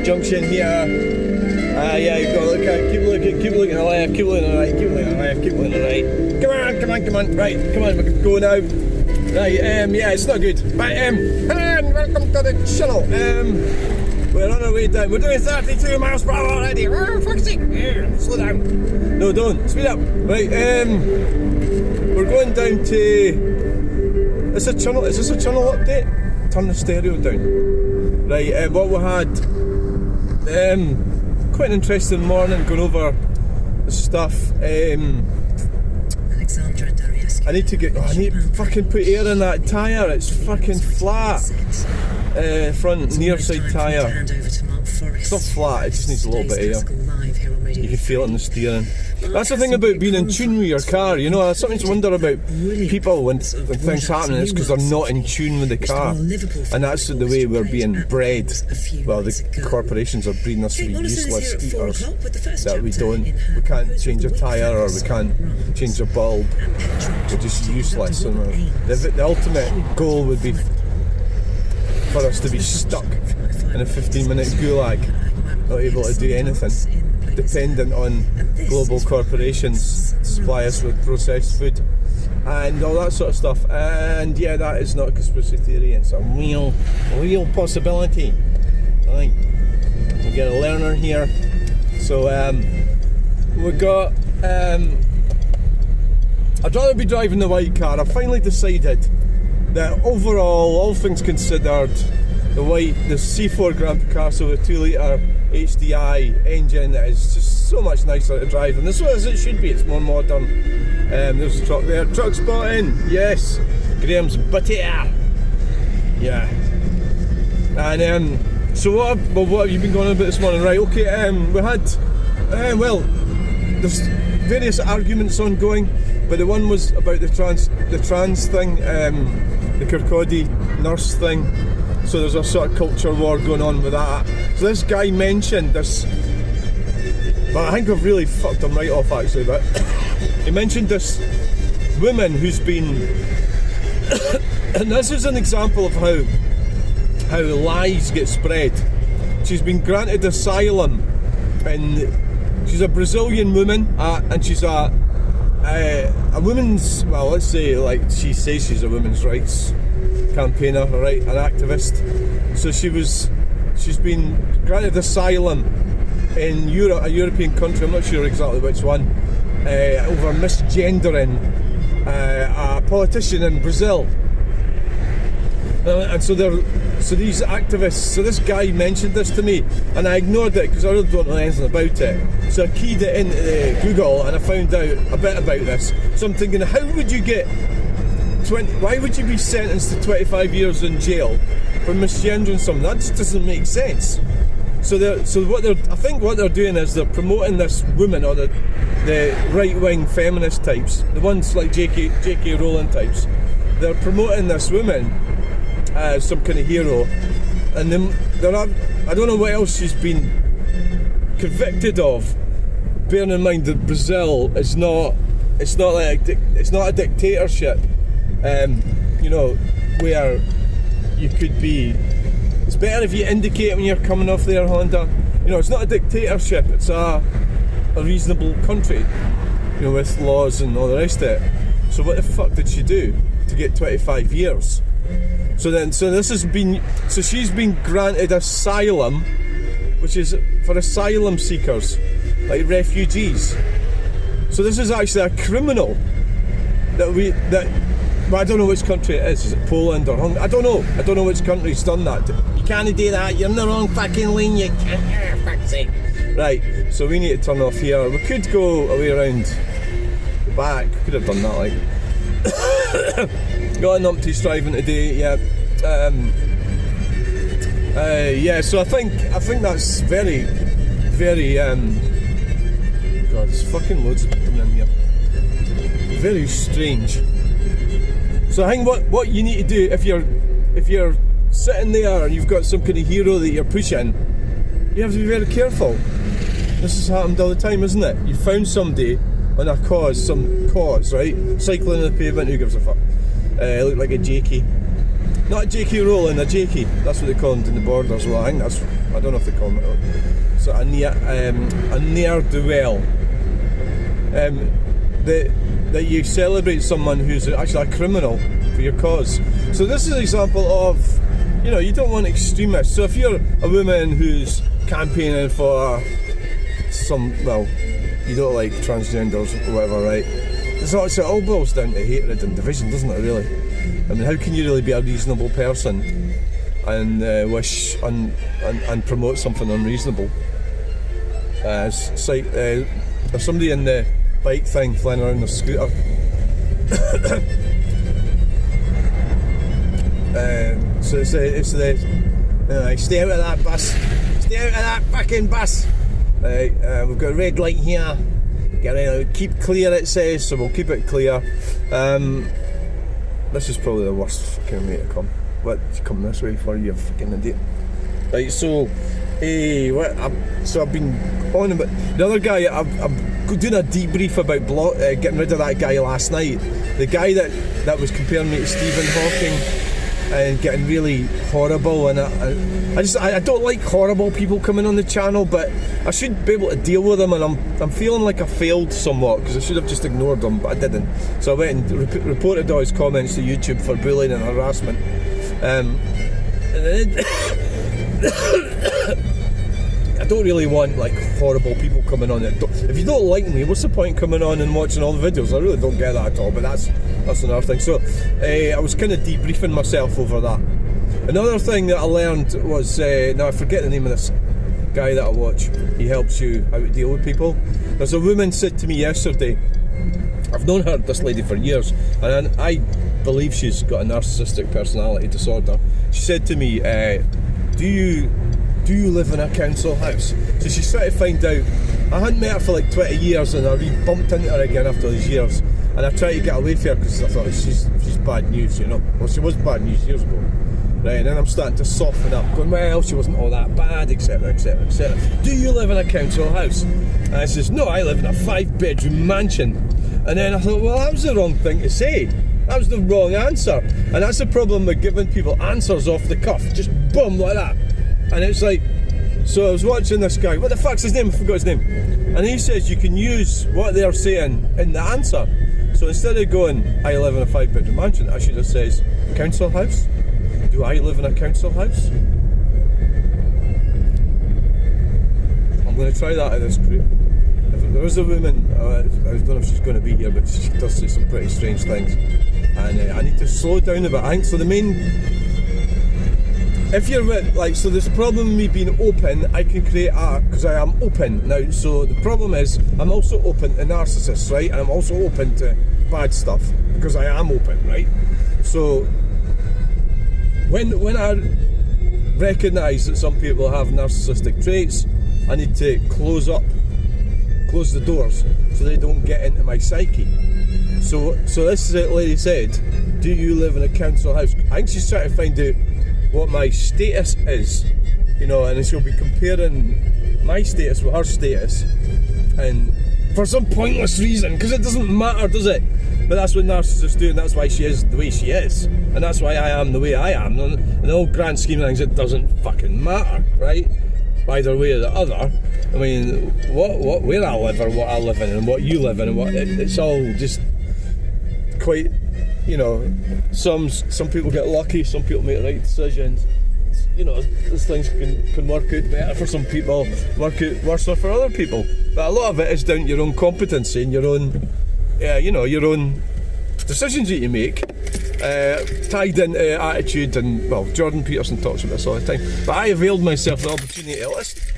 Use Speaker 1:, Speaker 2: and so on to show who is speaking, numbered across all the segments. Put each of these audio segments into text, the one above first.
Speaker 1: junction here. Yeah, you've got to look at, keep looking to the left, keep looking to the right, keep looking to the left, keep looking to the right. Come on, right, come on, we can go now. Right, yeah, it's not good. But, hello and welcome to the channel. We're on our way down. We're doing 32 miles per hour already. Oh, fuck's sake. Slow down. No, don't. Speed up. Right, we're going down to... Is this a channel update? Turn the stereo down. Right, what we had... quite an interesting morning going over the stuff. I need to fucking put air in that tyre. It's fucking flat. Front near side tyre. It's not flat, it just needs a little bit of air. You can feel it in the steering. That's the thing about being in tune with your car, you know. Something to wonder about people when things happen, it's because they're not in tune with the car. And that's the way we're being bred. Well, the corporations are breeding us to be useless eaters. That we can't change a tyre or we can't change a bulb. We're just useless. And the ultimate goal would be for us to be stuck in a 15-minute gulag, not able to do anything, dependent on global corporations to supply us with processed food and all that sort of stuff. And yeah, that is not a conspiracy theory, it's a real possibility. Right, we get a learner here. So we got I'd rather be driving the white car. I've finally decided that overall, all things considered, the C4 Grand Picasso with 2 litre HDI engine is just so much nicer to drive, and this is as it should be. It's more modern. There's a truck there. Truck spotting, yes. Graham's butter. Yeah. And so what have you been going on about this morning? Right. Okay. We had well, there's various arguments ongoing, but the one was about the trans thing, the Kirkcaldy nurse thing. So there's a sort of culture war going on with that. So this guy mentioned this, but I think I've really fucked him right off actually, but he mentioned this woman who's been and this is an example of how lies get spread. She's been granted asylum, and she's a Brazilian woman, and she's a women's, well, let's say, like, she says she's a women's rights campaigner, right, an activist. So she's been granted asylum in Europe, a European country, I'm not sure exactly which one, over misgendering a politician in Brazil. And so these activists, so this guy mentioned this to me, and I ignored it because I really don't know anything about it. So I keyed it into Google and I found out a bit about this. So I'm thinking, how would you get why would you be sentenced to 25 years in jail for misgendering someone? That just doesn't make sense. So I think what they're doing is they're promoting this woman, or the right-wing feminist types, the ones like J.K. Rowling types. They're promoting this woman as some kind of hero, and then I don't know what else she's been convicted of. Bearing in mind that Brazil is not a dictatorship. You know, where you could be. It's better if you indicate when you're coming off there, Honda. You know, it's not a dictatorship. It's a reasonable country, you know, with laws and all the rest of it. So what the fuck did she do to get 25 years? So she's been granted asylum, which is for asylum seekers, like refugees. So this is actually a criminal well, I don't know which country it is. Is it Poland or Hungary? I don't know which country's done that. You can't do that. You're in the wrong fucking lane. You can't. Fuck's sake. Right. So we need to turn off here. We could go away around the back. Could have done that. Like, got an umpty driving today. Yeah. Yeah. So I think that's very, very. God, there's fucking loads of people in here. Very strange. So I think what you need to do if you're sitting there and you've got some kind of hero that you're pushing, you have to be very careful. This has happened all the time, isn't it? You found somebody on some cause, right? Cycling on the pavement, who gives a fuck? Look like a jakey. Not a J.K. Rowling, a J.K. That's what they call them in the Borders. Well, I think that's, I don't know if they call them it. So a ne'er-do-well. That you celebrate someone who's actually a criminal for your cause. So this is an example of, you know, you don't want extremists. So if you're a woman who's campaigning for some, well, you don't like transgenders or whatever, right? It all boils down to hatred and division, doesn't it, really? I mean, how can you really be a reasonable person and wish and promote something unreasonable? It's like there's somebody in the bike thing flying around the scooter. So it's the stay out of that bus, stay out of that fucking bus. Right, we've got a red light here. Keep clear, it says, so we'll keep it clear. This is probably the worst fucking way to come. What, you come this way for, you fucking idiot. Right, so, so I've been on about the other guy. I'm doing a debrief about getting rid of that guy last night. The guy that was comparing me to Stephen Hawking and getting really horrible, and I don't like horrible people coming on the channel, but I should be able to deal with them, and I'm feeling like I failed somewhat because I should have just ignored them, but I didn't. So I went and reported all his comments to YouTube for bullying and harassment. And then I don't really want like horrible people coming on. If you don't like me, what's the point coming on and watching all the videos? I really don't get that at all, but that's another thing. So I was kind of debriefing myself over that. Another thing that I learned was, now I forget the name of this guy that I watch. He helps you how to deal with people. There's a woman said to me yesterday, I've known this lady for years, and I believe she's got a narcissistic personality disorder. She said to me, do you live in a council house? So she's trying to find out. I hadn't met her for like 20 years, and I bumped into her again after these years, and I tried to get away from her because I thought she's bad news, you know. Well, she was bad news years ago, right? And then I'm starting to soften up, going, well, she wasn't all that bad, etc, etc, etc. Do you live in a council house? And I says, no, I live in a 5-bedroom mansion. And then I thought, well, that was the wrong thing to say. That was the wrong answer. And that's the problem with giving people answers off the cuff, just boom, like that. And it's like, so I was watching this guy, what the fuck's his name? I forgot his name. And he says you can use what they're saying in the answer. So instead of going, I live in a 5-bedroom mansion, I should have says, council house? Do I live in a council house? I'm going to try that at this group. If there is a woman, I don't know if she's going to be here, but she does say some pretty strange things. And I need to slow down a bit. I think so. The main, if you're with, like, so there's a problem with me being open. I can create art because I am open now. So the problem is I'm also open to narcissists, right? And I'm also open to bad stuff because I am open, right? So when I recognise that some people have narcissistic traits, I need to close the doors so they don't get into my psyche. So this lady said, do you live in a council house? I think she's trying to find out what my status is, you know, and she'll be comparing my status with her status, and for some pointless reason, because it doesn't matter, does it? But that's what narcissists do, and that's why she is the way she is, and that's why I am the way I am. In the whole grand scheme of things, it doesn't fucking matter, right? Either way or the other. I mean, where I live or what I live in and what you live in, and it's all just quite, you know, some people get lucky, some people make the right decisions. You know, these things can work out better for some people, work out worse for other people. But a lot of it is down to your own competency and your own, you know, your own decisions that you make, tied into attitude. And, well, Jordan Peterson talks about this all the time. But I availed myself the opportunity to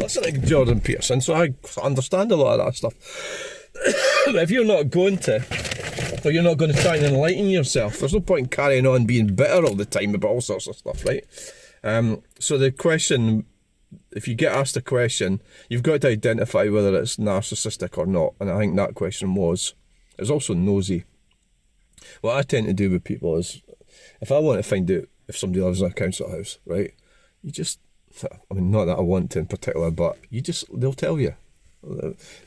Speaker 1: listen to Jordan Peterson, so I understand a lot of that stuff. But if you're not going to, or you're not going to try and enlighten yourself, there's no point in carrying on being bitter all the time about all sorts of stuff, right? So the question, if you get asked a question, you've got to identify whether it's narcissistic or not. And I think that question was also nosy. What I tend to do with people is, if I want to find out if somebody lives in a council house, right, you just, I mean, not that I want to in particular, but they'll tell you.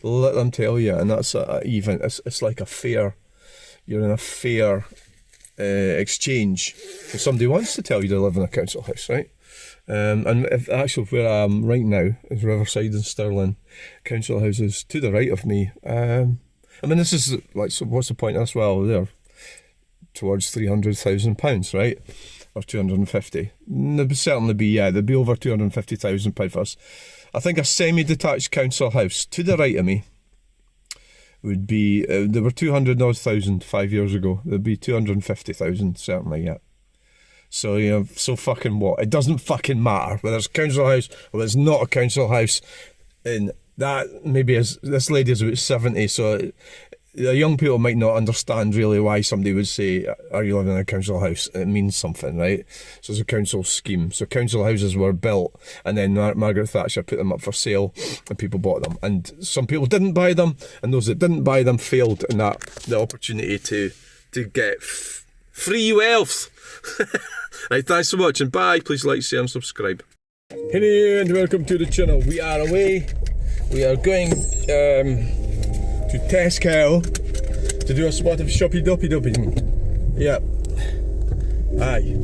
Speaker 1: Let them tell you, and that's even, it's like a fair, you're in a fair exchange if somebody wants to tell you they live in a council house, right? And if actually where I am right now is Riverside in Stirling. Council houses to the right of me. I mean, this is like, so what's the point of this? Well, they're towards £300,000, right? Or 250. There'd certainly be, there'd be over £250,000 for us. I think a semi-detached council house to the right of me would be, there were 200,000 5 years ago. There'd be 250,000 certainly, yeah. So, you know, so fucking what? It doesn't fucking matter whether it's a council house or whether it's not a council house. And that maybe is, this lady is about 70, so the young people might not understand really why somebody would say, are you living in a council house? It means something, right? So it's a council scheme. So council houses were built and then Margaret Thatcher put them up for sale and people bought them. And some people didn't buy them, and those that didn't buy them failed in that, the opportunity to get free wealth. Right, thanks so much and bye. Please like, share and subscribe. Hey and welcome to the channel. We are away. We are going to Tesco to do a spot of shoppy doppy dopping. Yeah. Aye.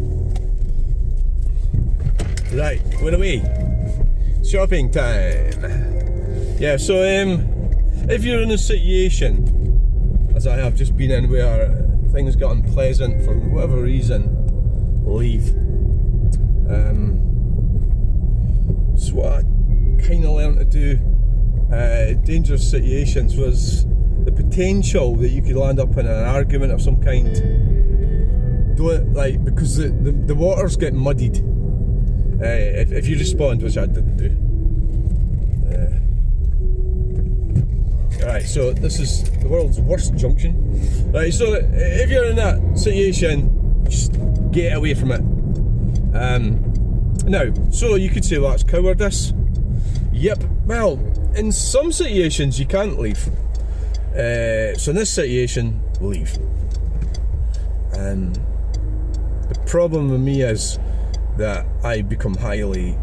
Speaker 1: Right, we're away. Shopping time. Yeah, so if you're in a situation, as I have just been in, where things got unpleasant for whatever reason, leave. So what I kind of learned to do dangerous situations was the potential that you could land up in an argument of some kind. Don't, like, because the waters get muddied if you respond, which I didn't do. Right, so this is the world's worst junction. Right, so if you're in that situation, just get away from it. Now, so you could say, well, that's cowardice. Yep, well, in some situations you can't leave. So in this situation, leave. The problem with me is that I can become highly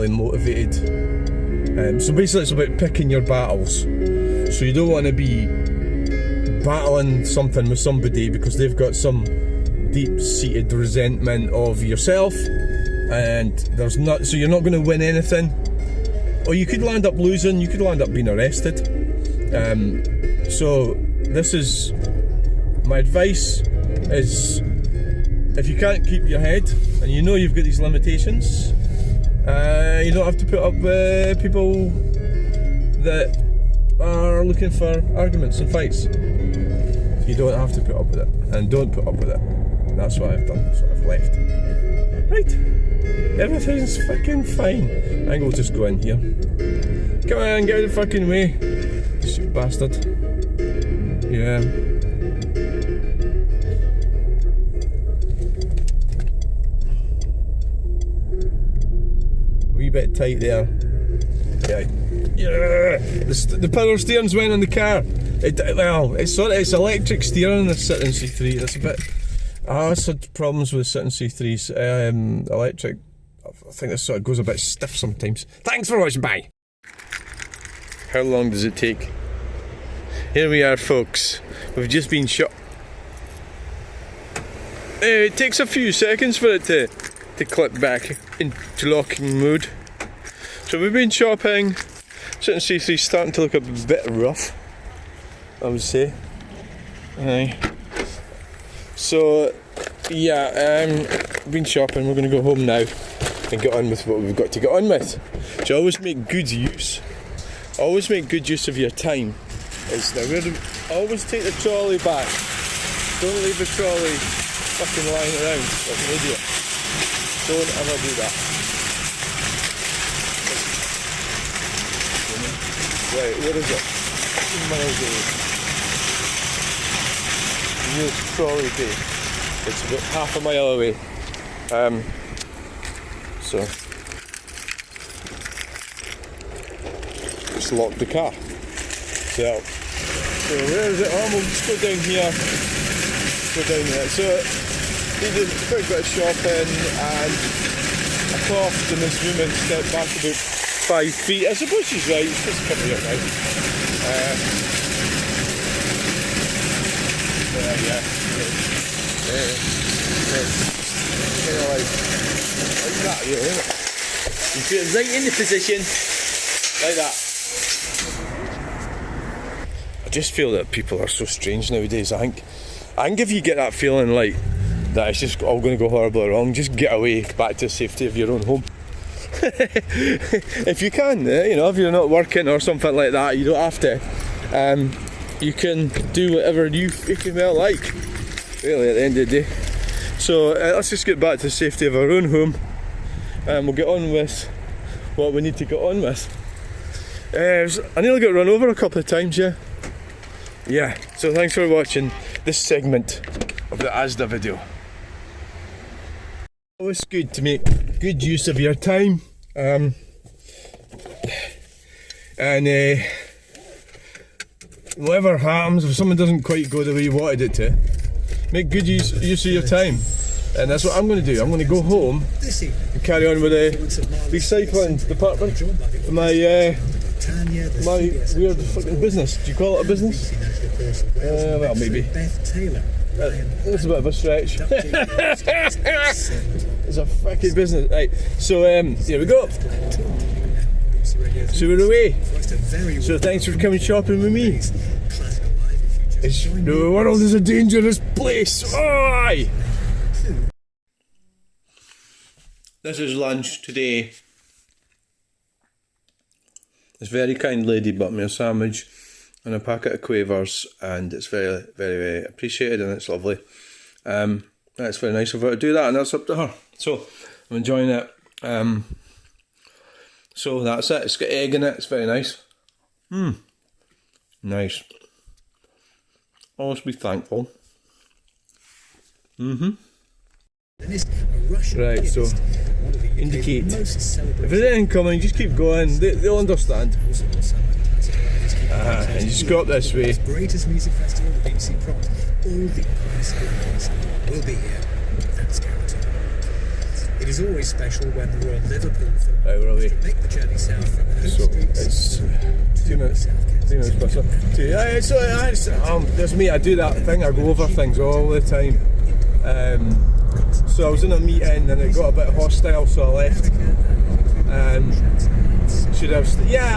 Speaker 1: motivated. So basically it's about picking your battles. So you don't want to be battling something with somebody because they've got some deep-seated resentment of yourself, and so you're not going to win anything, or you could land up losing, you could land up being arrested. So this is my advice, is if you can't keep your head and you know you've got these limitations, you don't have to put up with people that are looking for arguments and fights. You don't have to put up with it, and don't put up with it. And that's what I've done, so I've left. Right, everything's fucking fine. I think we'll just go in here. Come on, get out of the fucking way, you bastard. Yeah. Wee bit tight there. Yeah. The power steering's went on the car. It's electric steering in the Citroen C3. That's a bit. I had problems with Citroen C3's electric. I think this sort of goes a bit stiff sometimes. Thanks for watching. Bye. How long does it take? Here we are, folks. We've just been shot. It takes a few seconds for it to click back into locking mode. So we've been shopping. Citroen C3's starting to look a bit rough, I would say. Aye. So yeah, been shopping. We're going to go home now and get on with what we've got to get on with. So always make good use of your time. Always take the trolley back. Don't leave the trolley fucking lying around like an idiot. Don't ever do that. Right, where is it? 15 miles away. Nearest trolley bay. It's about half a mile away. So just lock the car. So where is it? Oh, we'll just go down here. Go down there. So we did quite a bit of shopping, and I coughed, and this woman stepped back about 5 feet. I suppose she's right. It's just coming up now. Yeah. It's kind of like that, really, isn't it? You put it right in the position, like that. I just feel that people are so strange nowadays. I think if you get that feeling like that it's just all going to go horribly wrong, just get away back to the safety of your own home. If you can, if you're not working or something like that, you don't have to. You can do whatever you feel like, really, at the end of the day. So let's just get back to the safety of our own home, and we'll get on with what we need to get on with. I nearly got run over a couple of times, yeah. So thanks for watching this segment of the Asda video. Always good to make good use of your time, and whatever happens, if something doesn't quite go the way you wanted it to, make good use of your time. And that's what I'm going to do. I'm going to go home and carry on with the recycling department. My weird fucking business. Do you call it a business? Well, maybe. It's a bit of a stretch. It's a fucking business. Right, so here we go. So we're away. So thanks for coming shopping with me. The world is a dangerous place. Aye. This is lunch today. This very kind lady bought me a sandwich and a packet of Quavers, and it's very, very, very appreciated, and it's lovely. It's very nice of her to do that, and that's up to her. So I'm enjoying it. So that's it. It's got egg in it. It's very nice. Nice. Always be thankful. Right, so indicate. If there's anything coming, just keep going. They'll understand. And you just go up this way.
Speaker 2: Greatest music festival, the BBC proms, all the ice celebrities will be here. That's guaranteed. It is always special when the Royal Liverpool film make the journey south from the home streets.
Speaker 1: It's 2 minutes. 3 minutes plus. There's me. I do that thing. I go over things all the time. So I was in a meeting and it got a bit hostile, so I left. Should have?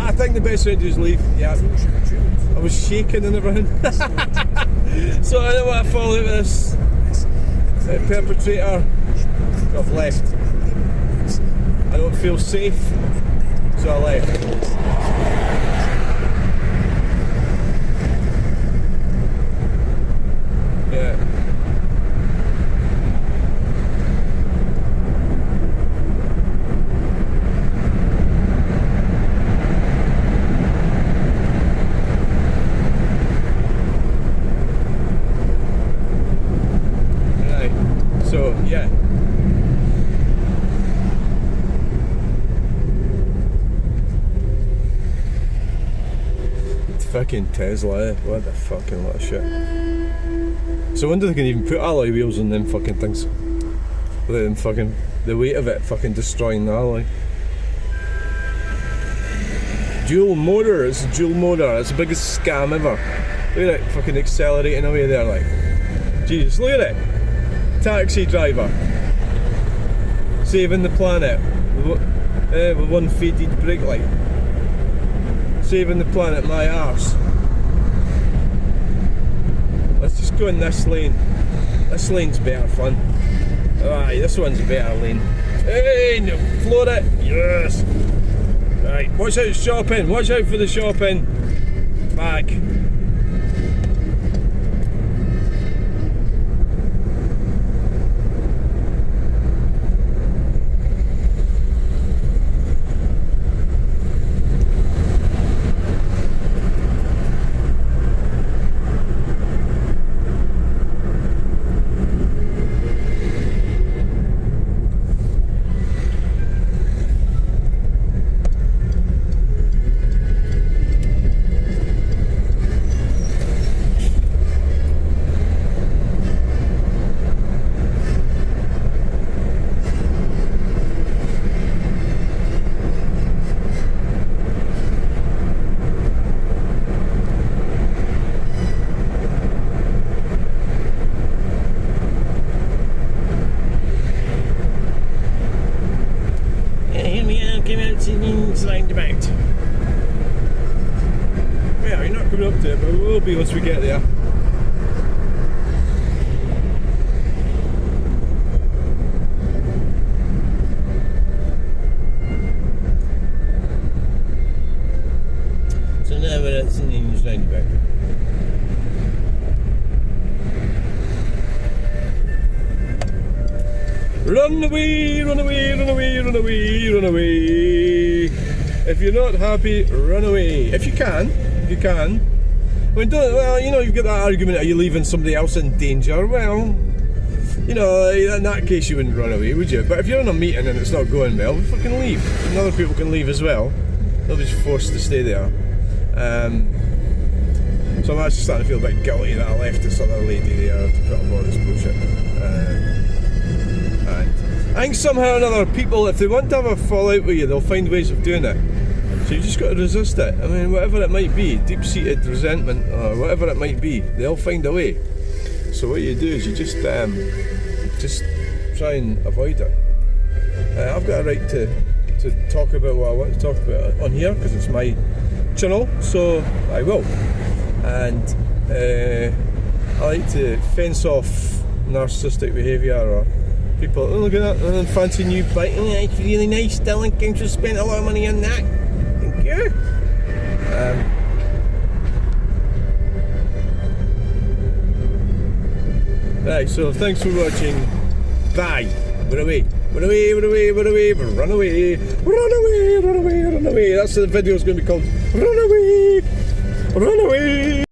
Speaker 1: I think the best way to do is leave. Yeah, I was shaking and everything. So I don't want to fall out with this perpetrator. I've left. I don't feel safe, so I left. Yeah. Fucking Tesla, what the fucking lot of shit. So I wonder if they can even put alloy wheels on them fucking things without them fucking, the weight of it fucking destroying the alloy. Dual motor, it's a dual motor, it's the biggest scam ever. Look at it fucking accelerating away there like. Jesus, look at it! Taxi driver. Saving the planet with one faded brake light. Saving the planet, my arse. Let's just go in this lane. This lane's better fun. Aye, this one's a better lane. Hey, floor it. Yes. Right, watch out shopping. Watch out for the shopping. Back. we came out singing Slide About. Yeah, you're not coming up to it, but we will be once we get there. So now we're at singing Slide About. Run away, run away, run away, run away, run away. If you're not happy, run away. If you can. I mean, you've got that argument, are you leaving somebody else in danger? Well, in that case you wouldn't run away, would you? But if you're in a meeting and it's not going well, fucking leave. And other people can leave as well. Nobody's forced to stay there. So I'm actually starting to feel a bit guilty that I left this other lady there to put up all this bullshit. I think somehow or another, people, if they want to have a fallout with you, they'll find ways of doing it. So you just got to resist it. I mean, whatever it might be, deep-seated resentment or whatever it might be, they'll find a way. So what you do is you just try and avoid it. I've got a right to talk about what I want to talk about on here because it's my channel, so I will. And I like to fence off narcissistic behaviour or people, oh, look at that, fancy new bike, oh, it's really nice, Dylan Kingsford spent a lot of money on that. Thank you. Right, so thanks for watching. Bye. We're away. We're away, we're away, we're away, run away, run away, run away, run away. That's what the video's going to be called. Run away, run away.